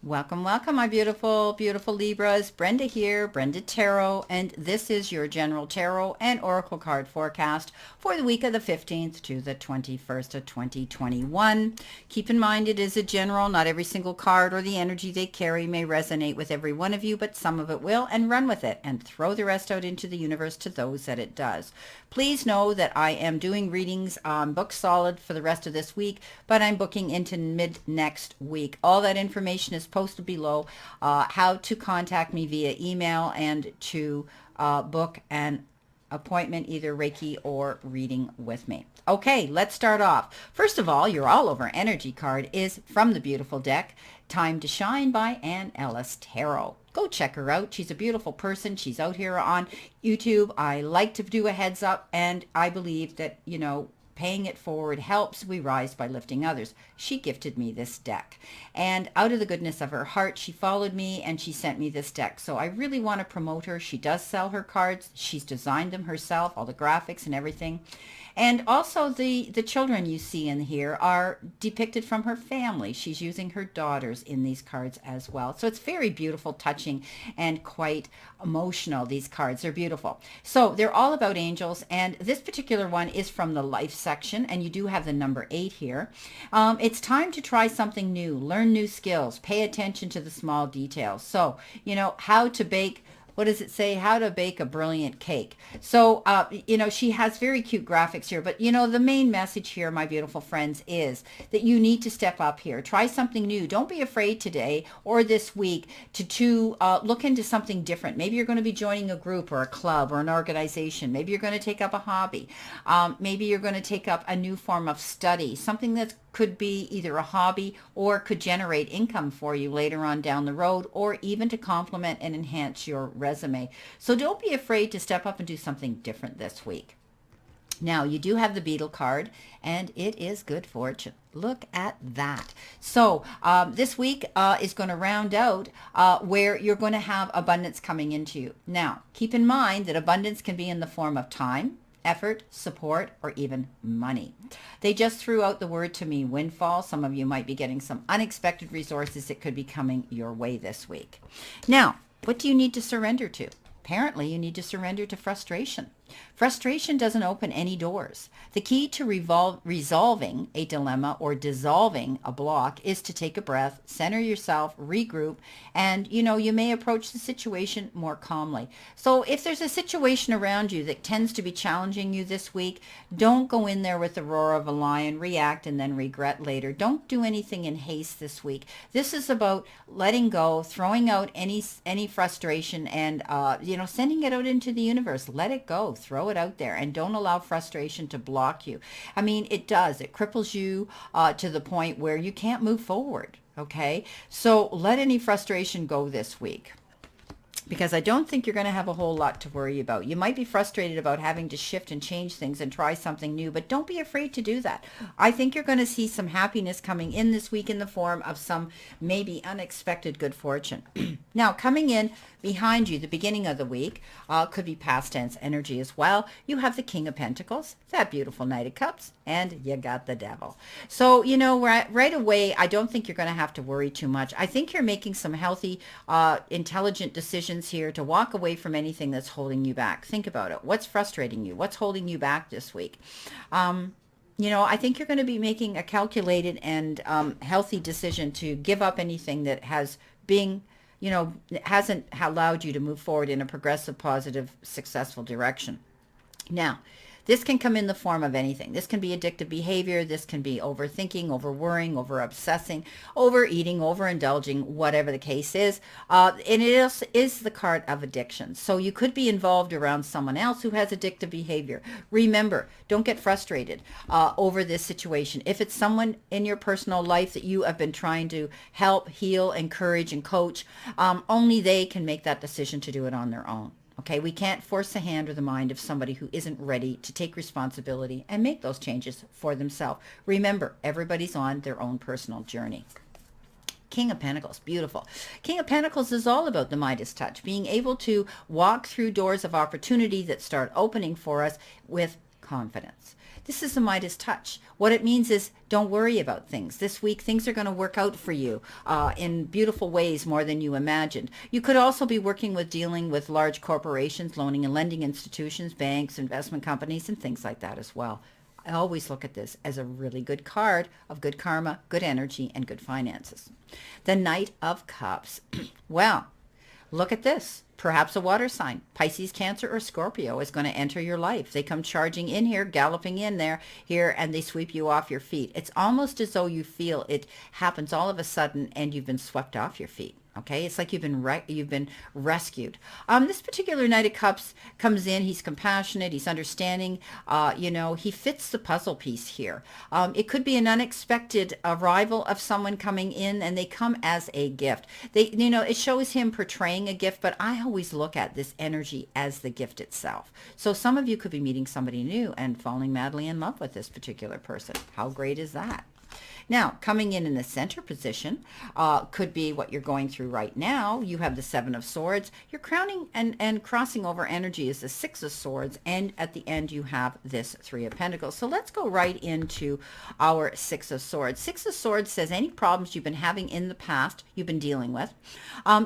Welcome, welcome, my beautiful, beautiful Libras. Brenda here, Brenda Tarot, and this is your general tarot and oracle card forecast for the week of the 15th to the 21st of 2021. Keep in mind it is a general. Not every single card or the energy they carry may resonate with every one of you, but some of it will, and run with it and throw the rest out into the universe to those that it does. Please know that I am doing readings booked solid for the rest of this week, but I'm booking into mid next week. All that information is posted below, how to contact me via email and to book an appointment, either Reiki or reading with me. Okay, let's start off. First of all, your all over energy card is from the beautiful deck, Time to Shine by Anne Ellis Tarot. Go check her out. She's a beautiful person. She's out here on YouTube. I like to do a heads up, and I believe that, paying it forward helps. We rise by lifting others. She gifted me this deck, and out of the goodness of her heart, she followed me and she sent me this deck. So I really want to promote her. She does sell her cards. She's designed them herself, all the graphics and everything. And also the children you see in here are depicted from her family. She's using her daughters in these cards as well. So it's very beautiful, touching, and quite emotional. These cards are beautiful. So they're all about angels, and this particular one is from the life section, and you do have the number 8 here. It's time to try something new, learn new skills, pay attention to the small details. So, how to bake, what does it say? How to bake a brilliant cake. So, she has very cute graphics here, but the main message here, my beautiful friends, is that you need to step up here. Try something new. Don't be afraid today or this week to look into something different. Maybe you're going to be joining a group or a club or an organization. Maybe you're going to take up a hobby. Maybe you're going to take up a new form of study, something that could be either a hobby or could generate income for you later on down the road, or even to complement and enhance your resume. So don't be afraid to step up and do something different this week. Now, you do have the Beetle card, and it is good fortune. Look at that. So this week is going to round out where you're going to have abundance coming into you. Now, keep in mind that abundance can be in the form of time, effort, support, or even money. They just threw out the word to me, windfall. Some of you might be getting some unexpected resources that could be coming your way this week. Now, what do you need to surrender to? Apparently, you need to surrender to frustration. Frustration doesn't open any doors. The key to resolving a dilemma or dissolving a block is to take a breath, center yourself, regroup, and you may approach the situation more calmly. So if there's a situation around you that tends to be challenging you this week, don't go in there with the roar of a lion, react, and then regret later. Don't do anything in haste this week. This is about letting go, throwing out any frustration, and sending it out into the universe. Let it go. Throw it out there, and don't allow frustration to block you. I mean, it does. It cripples you to the point where you can't move forward. Okay? So let any frustration go this week, because I don't think you're going to have a whole lot to worry about. You might be frustrated about having to shift and change things and try something new, but don't be afraid to do that. I think you're going to see some happiness coming in this week in the form of some maybe unexpected good fortune. Now, coming in behind you, the beginning of the week, could be past tense energy as well. You have the King of Pentacles, that beautiful Knight of Cups, and you got the Devil. So, right away, I don't think you're going to have to worry too much. I think you're making some healthy, intelligent decisions here to walk away from anything that's holding you back. Think about it. What's frustrating you? What's holding you back this week? I think you're going to be making a calculated and healthy decision to give up anything that hasn't allowed you to move forward in a progressive, positive, successful direction. Now, this can come in the form of anything. This can be addictive behavior. This can be overthinking, over-worrying, over-obsessing, overeating, overindulging, whatever the case is. And it is the card of addiction. So you could be involved around someone else who has addictive behavior. Remember, don't get frustrated over this situation. If it's someone in your personal life that you have been trying to help, heal, encourage, and coach, only they can make that decision to do it on their own. Okay, we can't force the hand or the mind of somebody who isn't ready to take responsibility and make those changes for themselves. Remember, everybody's on their own personal journey. King of Pentacles, beautiful. King of Pentacles is all about the Midas touch, being able to walk through doors of opportunity that start opening for us with confidence. This is a Midas touch. What it means is don't worry about things. This week, things are going to work out for you in beautiful ways more than you imagined. You could also be working with dealing with large corporations, loaning and lending institutions, banks, investment companies, and things like that as well. I always look at this as a really good card of good karma, good energy, and good finances. The Knight of Cups. Well, look at this. Perhaps a water sign, Pisces, Cancer, or Scorpio is going to enter your life. They come charging in here, galloping in here, and they sweep you off your feet. It's almost as though you feel it happens all of a sudden and you've been swept off your feet. Okay, it's like you've been rescued. This particular Knight of Cups comes in. He's compassionate. He's understanding. He fits the puzzle piece here. It could be an unexpected arrival of someone coming in, and they come as a gift. It shows him portraying a gift, but I always look at this energy as the gift itself. So some of you could be meeting somebody new and falling madly in love with this particular person. How great is that? Now, coming in the center position could be what you're going through right now. You have the Seven of Swords. You're crowning and crossing over energy is the Six of Swords. And at the end, you have this Three of Pentacles. So let's go right into our Six of Swords. Six of Swords says any problems you've been having in the past, you've been dealing with,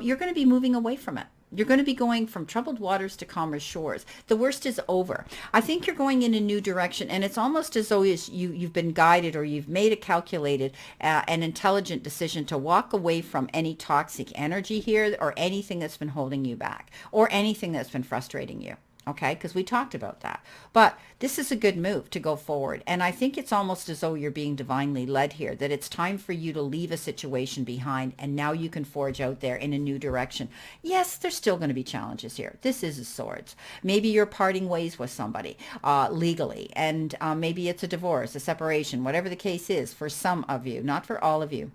you're going to be moving away from it. You're going to be going from troubled waters to calmer shores. The worst is over. I think you're going in a new direction, and it's almost as though you've been guided, or you've made a calculated and intelligent decision to walk away from any toxic energy here, or anything that's been holding you back, or anything that's been frustrating you. Okay, because we talked about that. But this is a good move to go forward. And I think it's almost as though you're being divinely led here, that it's time for you to leave a situation behind, and now you can forge out there in a new direction. Yes, there's still going to be challenges here. This is a Swords. Maybe you're parting ways with somebody legally, and maybe it's a divorce, a separation, whatever the case is for some of you, not for all of you.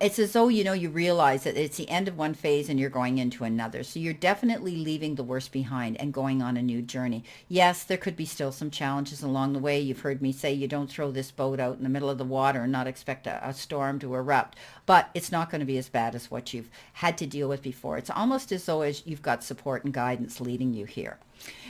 It's as though, you realize that it's the end of one phase and you're going into another. So you're definitely leaving the worst behind and going on a new journey. Yes, there could be still some challenges along the way. You've heard me say you don't throw this boat out in the middle of the water and not expect a storm to erupt. But it's not going to be as bad as what you've had to deal with before. It's almost as though you've got support and guidance leading you here.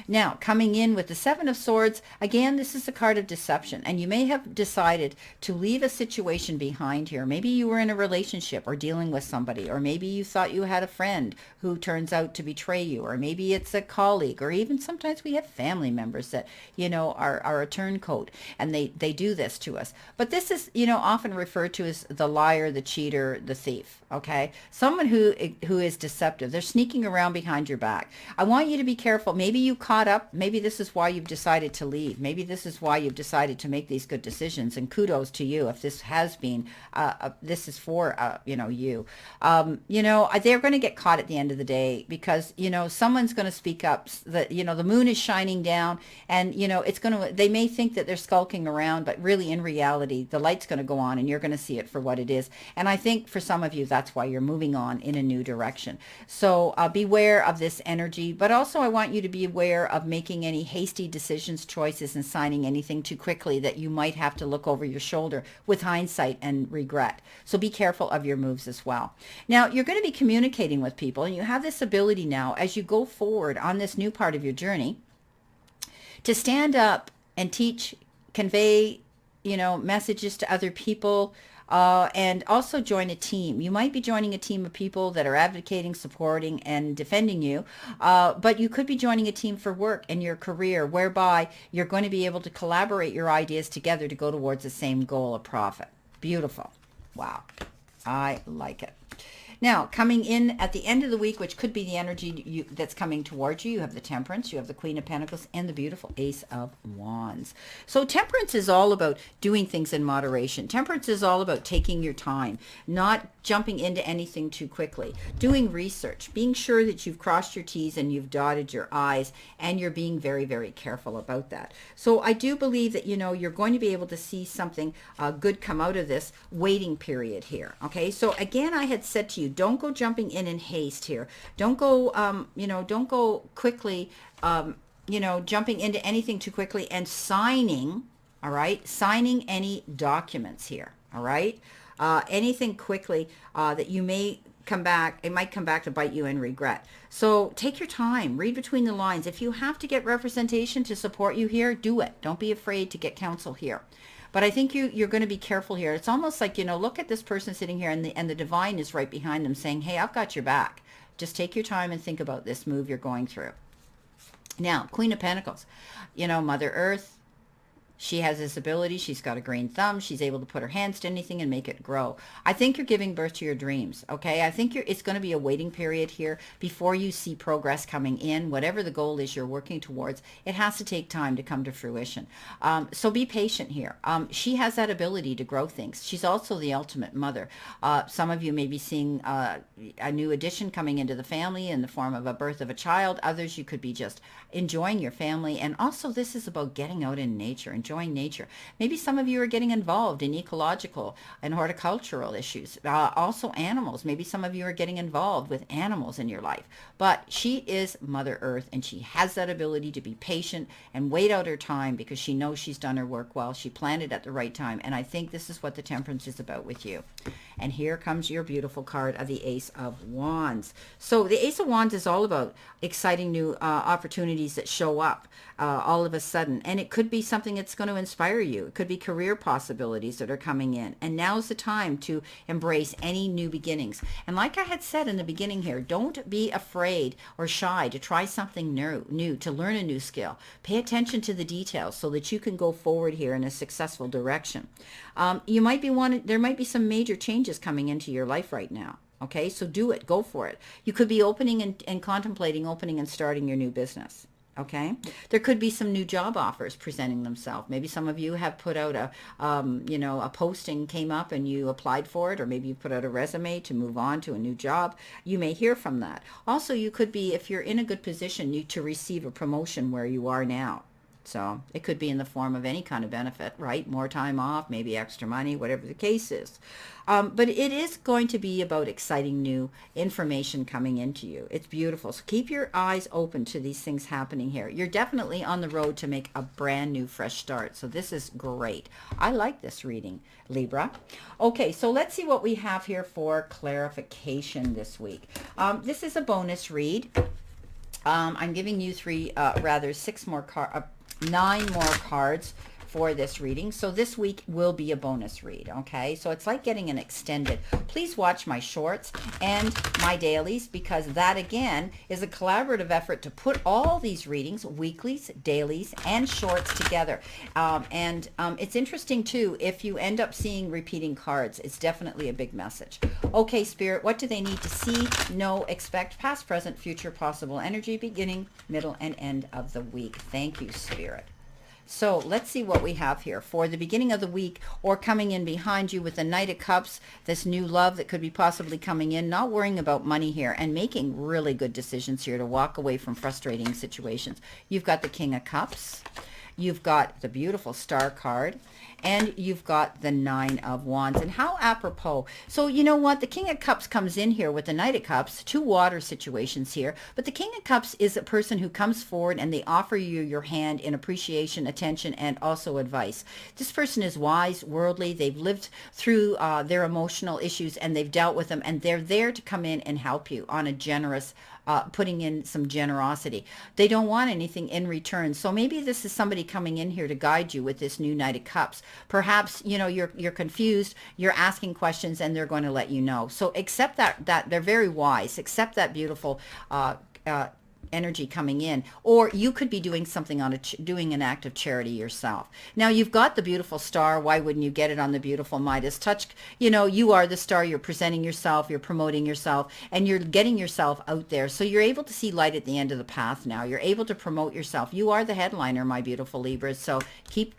Now, coming in with the Seven of Swords, again, this is a card of deception, and you may have decided to leave a situation behind here. Maybe you were in a relationship or dealing with somebody, or maybe you thought you had a friend who turns out to betray you, or maybe it's a colleague, or even sometimes we have family members that, are a turncoat, and they do this to us. But this is, often referred to as the liar, the cheater, the thief, okay? Someone who is deceptive. They're sneaking around behind your back. I want you to be careful. Maybe you caught up. Maybe this is why you've decided to leave. Maybe this is why you've decided to make these good decisions. And kudos to you if this has been, this is for, you. They're going to get caught at the end of the day because, someone's going to speak up. The moon is shining down, and, they may think that they're skulking around, but really in reality, the light's going to go on and you're going to see it for what it is. And I think for some of you, that's why you're moving on in a new direction. So beware of this energy, but also I want you to be aware of making any hasty decisions, choices, and signing anything too quickly that you might have to look over your shoulder with hindsight and regret. So be careful of your moves as well. Now, you're going to be communicating with people, and you have this ability now as you go forward on this new part of your journey to stand up and teach, convey, messages to other people, and also join a team. You might be joining a team of people that are advocating, supporting, and defending you, but you could be joining a team for work and your career, whereby you're going to be able to collaborate your ideas together to go towards the same goal of profit. Beautiful. Wow. I like it. Now, coming in at the end of the week, which could be the energy that's coming towards you, you have the Temperance, you have the Queen of Pentacles, and the beautiful Ace of Wands. So Temperance is all about doing things in moderation. Temperance is all about taking your time, not jumping into anything too quickly, doing research, being sure that you've crossed your T's and you've dotted your I's, and you're being very, very careful about that. So I do believe that, you're going to be able to see something good come out of this waiting period here. Okay, so again, I had said to you, don't go jumping in haste here. Don't go, don't go quickly, jumping into anything too quickly and signing, all right, signing any documents here, all right, anything quickly that you may come back. It might come back to bite you in regret. So take your time, read between the lines. If you have to get representation to support you here, do it. Don't be afraid to get counsel here. But I think you're going to be careful here. It's almost like, look at this person sitting here, and the divine is right behind them saying, hey, I've got your back. Just take your time and think about this move you're going through. Now, Queen of Pentacles, Mother Earth, she has this ability. She's got a green thumb. She's able to put her hands to anything and make it grow. I think you're giving birth to your dreams, okay? I think it's going to be a waiting period here before you see progress coming in. Whatever the goal is you're working towards, it has to take time to come to fruition. So be patient here. She has that ability to grow things. She's also the ultimate mother. Some of you may be seeing a new addition coming into the family in the form of a birth of a child. Others, you could be just enjoying your family. And also, this is about getting out in nature, enjoying nature. Maybe some of you are getting involved in ecological and horticultural issues. Also animals. Maybe some of you are getting involved with animals in your life. But she is Mother Earth, and she has that ability to be patient and wait out her time because she knows she's done her work well. She planned it at the right time. And I think this is what the Temperance is about with you. And here comes your beautiful card of the Ace of Wands. So the Ace of Wands is all about exciting new opportunities that show up all of a sudden. And it could be something that's going to inspire you. It could be career possibilities that are coming in. And now's the time to embrace any new beginnings. And like I had said in the beginning here, don't be afraid or shy to try something new, to learn a new skill. Pay attention to the details so that you can go forward here in a successful direction. There might be some major changes coming into your life right now. Okay, so do it. Go for it. You could be opening and contemplating opening and starting your new business. Okay, there could be some new job offers presenting themselves. Maybe some of you have put out a posting came up and you applied for it, or maybe you put out a resume to move on to a new job. You may hear from that. Also, you could be, if you're in a good position, to receive a promotion where you are now. So it could be in the form of any kind of benefit, right? More time off, maybe extra money, whatever the case is. But it is going to be about exciting new information coming into you. It's beautiful. So keep your eyes open to these things happening here. You're definitely on the road to make a brand new, fresh start. So this is great. I like this reading, Libra. Okay, so let's see what we have here for clarification this week. This is a bonus read. I'm giving you 9 more cards for this reading. So this week will be a bonus read, okay? So it's like getting an extended. Please watch my shorts and my dailies, because that, again, is a collaborative effort to put all these readings, weeklies, dailies, and shorts together. It's interesting, too, if you end up seeing repeating cards. It's definitely a big message. Okay, Spirit, what do they need to see, know, expect, past, present, future, possible energy, beginning, middle, and end of the week? Thank you, Spirit. So let's see what we have here for the beginning of the week, or coming in behind you with the Knight of Cups, this new love that could be possibly coming in, not worrying about money here and making really good decisions here to walk away from frustrating situations. You've got the King of Cups. You've got the beautiful Star card, and you've got the 9 of Wands. And how apropos. So you know what? The King of Cups comes in here with the Knight of Cups, 2 water situations here. But the King of Cups is a person who comes forward and they offer you your hand in appreciation, attention, and also advice. This person is wise, worldly. They've lived through their emotional issues and they've dealt with them. And they're there to come in and help you on a generous putting in some generosity. They don't want anything in return. So maybe this is somebody coming in here to guide you with this new Knight of Cups. Perhaps, you're confused, you're asking questions, and they're going to let you know. So accept that they're very wise. Accept that beautiful energy coming in, or you could be doing something doing an act of charity yourself. Now you've got the beautiful Star. Why wouldn't you get it on the beautiful Midas touch? You are the star. You're presenting yourself, you're promoting yourself, and you're getting yourself out there. So you're able to see light at the end of the path now. You're able to promote yourself. You are the headliner, my beautiful Libras. So keep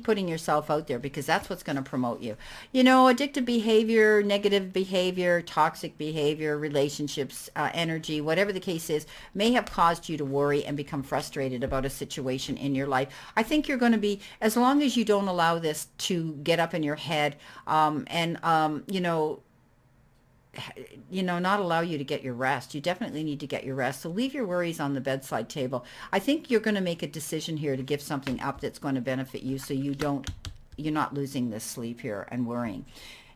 putting yourself out there, because that's what's going to promote you. Addictive behavior, negative behavior, toxic behavior, relationships, energy, whatever the case is, may have caused you to worry and become frustrated about a situation in your life. I think you're going to be, as long as you don't allow this to get up in your head not allow you to get your rest. You definitely need to get your rest. So leave your worries on the bedside table. I think you're going to make a decision here to give something up that's going to benefit you, so you're not losing this sleep here and worrying.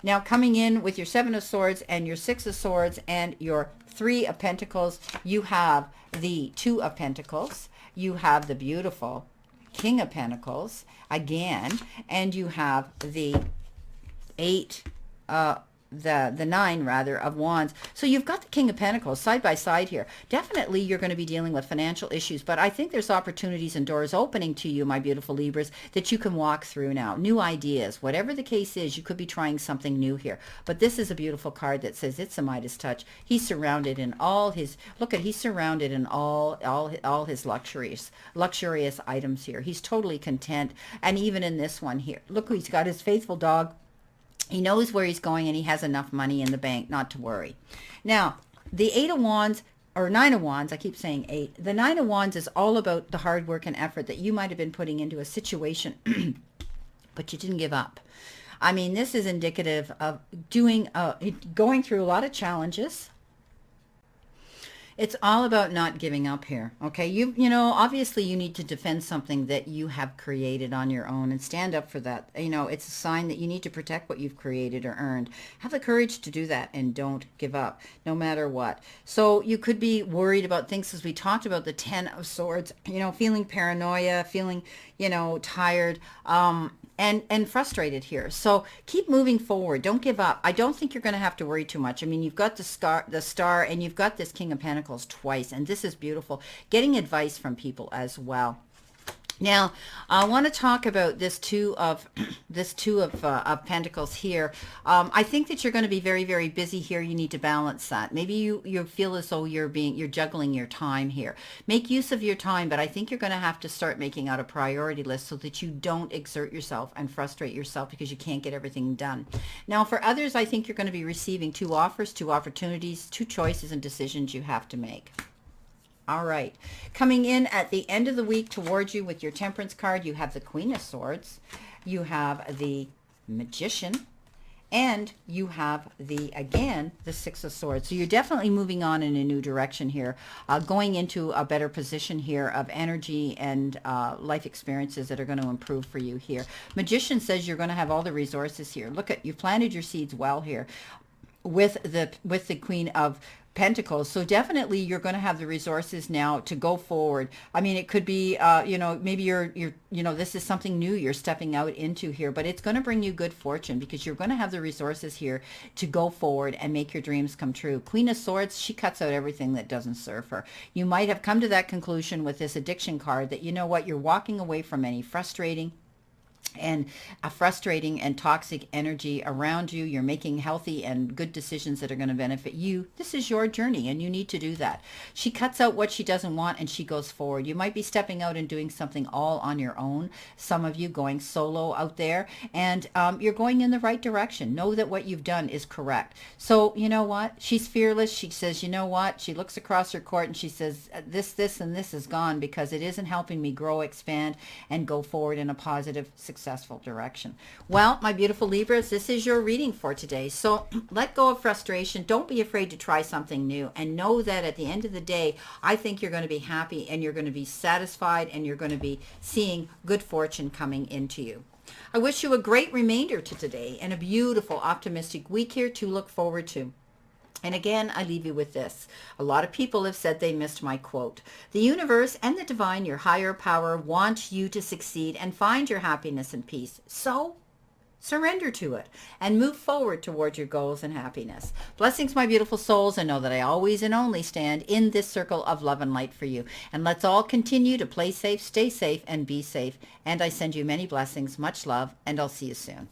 Now coming in with your Seven of Swords and your Six of Swords and your Three of Pentacles, you have the Two of Pentacles. You have the beautiful King of Pentacles again, and you have the Eight, the Nine rather of Wands. So you've got the King of Pentacles side by side here. Definitely you're going to be dealing with financial issues, but I think there's opportunities and doors opening to you, my beautiful Libras, that you can walk through now. New ideas, whatever the case is, you could be trying something new here. But this is a beautiful card that says it's a Midas touch. He's surrounded in all his, look at, he's surrounded in all his luxurious items here. He's totally content. And even in this one here, look, he's got his faithful dog. He knows where he's going, and he has enough money in the bank not to worry. Now, the Eight of Wands, or Nine of Wands, I keep saying eight. The Nine of Wands is all about the hard work and effort that you might have been putting into a situation, but you didn't give up. I mean, this is indicative of going through a lot of challenges. It's all about not giving up here. Okay. You know, obviously you need to defend something that you have created on your own and stand up for that. You know, it's a sign that you need to protect what you've created or earned. Have the courage to do that and don't give up no matter what. So you could be worried about things, as we talked about the Ten of Swords, you know, feeling paranoia, feeling, you know, tired, and frustrated here. So keep moving forward. Don't give up. I don't think you're going to have to worry too much. I mean, you've got the star, and you've got this King of Pentacles twice, and this is beautiful. Getting advice from people as well. Now, I want to talk about this two of Pentacles here. I think that you're going to be very, very busy here. You need to balance that. Maybe you feel as though you're juggling your time here. Make use of your time, but I think you're going to have to start making out a priority list so that you don't exert yourself and frustrate yourself because you can't get everything done. Now, for others, I think you're going to be receiving two offers, two opportunities, two choices and decisions you have to make. All right. Coming in at the end of the week towards you with your Temperance card, you have the Queen of Swords, you have the Magician, and you have again, the Six of Swords. So you're definitely moving on in a new direction here, going into a better position here of energy and life experiences that are going to improve for you here. Magician says you're going to have all the resources here. Look you've planted your seeds well here with the Queen of Pentacles. So definitely you're going to have the resources now to go forward. I mean, it could be, you know, maybe this is something new you're stepping out into here, but it's going to bring you good fortune because you're going to have the resources here to go forward and make your dreams come true. Queen of Swords, she cuts out everything that doesn't serve her. You might have come to that conclusion with this addiction card that, you know what, you're walking away from any frustrating and a frustrating and toxic energy around you. You're making healthy and good decisions that are going to benefit you. This is your journey and you need to do that. She cuts out what she doesn't want and she goes forward. You might be stepping out and doing something all on your own. Some of you going solo out there, and you're going in the right direction. Know that what you've done is correct. So you know what? She's fearless. She says, you know what? She looks across her court and she says, this, and this is gone because it isn't helping me grow, expand, and go forward in a positive, successful direction. Well, my beautiful Libras, this is your reading for today. So let go of frustration. Don't be afraid to try something new, and know that at the end of the day, I think you're going to be happy and you're going to be satisfied and you're going to be seeing good fortune coming into you. I wish you a great remainder to today and a beautiful, optimistic week here to look forward to. And again, I leave you with this. A lot of people have said they missed my quote. The universe and the divine, your higher power, want you to succeed and find your happiness and peace. So surrender to it and move forward towards your goals and happiness. Blessings, my beautiful souls, and know that I always and only stand in this circle of love and light for you. And let's all continue to play safe, stay safe, and be safe. And I send you many blessings, much love, and I'll see you soon.